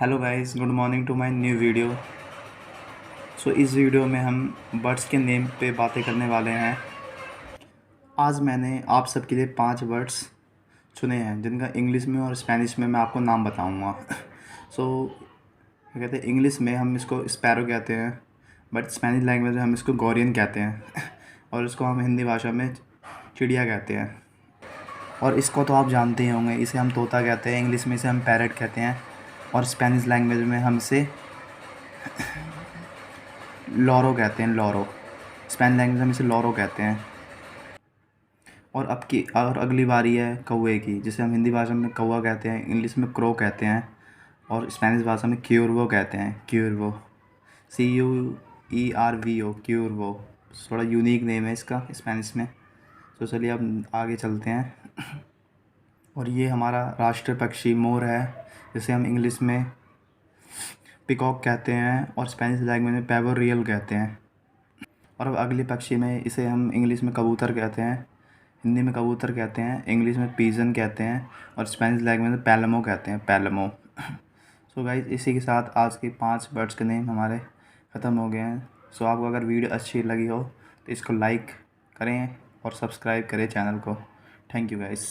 Hello guys, good morning to my new video. इस वीडियो में हम बर्ड्स के नेम पे बातें करने वाले हैं। आज मैंने आप सबके लिए 5 वर्ड्स चुने हैं जिनका इंग्लिश में और स्पेनिश में मैं आपको नाम बताऊंगा। क्या कहते हैं, इंग्लिश में हम इसको स्पैरो कहते हैं, बट स्पेनिश लैंग्वेज में हम इसको गौरियन कहते हैं और इसको हम हिंदी भाषा में चिड़िया कहते हैं। और इसको तो आप जानते ही होंगे, इसे हम तोता कहते हैं, इंग्लिश में इसे हम पैरट कहते हैं और स्पेनिश लैंग्वेज में हम इसे लॉरो कहते हैं। लॉरो स्पेनिश लैंग्वेज में हम इसे लॉरो कहते हैं। और अगली बारी है कौवे की, जिसे हम हिंदी भाषा में कौवा कहते हैं, इंग्लिश में क्रो कहते हैं और स्पेनिश भाषा में क्यूर्वो कहते हैं। Cuervo, CUERVO, Cuervo. थोड़ा यूनिक नेम है इसका स्पेनिश में। तो चलिए अब आगे चलते हैं। और ये हमारा राष्ट्रीय पक्षी मोर है, जिसे हम इंग्लिश में पिकॉक कहते हैं और स्पेनिश लैंग्वेज में पैवो रियल कहते हैं। और अब अगले पक्षी में इसे हम इंग्लिश में कबूतर कहते हैं, हिंदी में कबूतर कहते हैं, इंग्लिश में पीजन कहते हैं और स्पेनिश लैंग्वेज में पैलमो कहते हैं। पैलमो। गाइस, इसी के साथ आज के 5 बर्ड्स के नेम हमारे ख़त्म हो गए हैं। आपको अगर वीडियो अच्छी लगी हो तो इसको लाइक करें और सब्सक्राइब करें चैनल को। Thank you guys.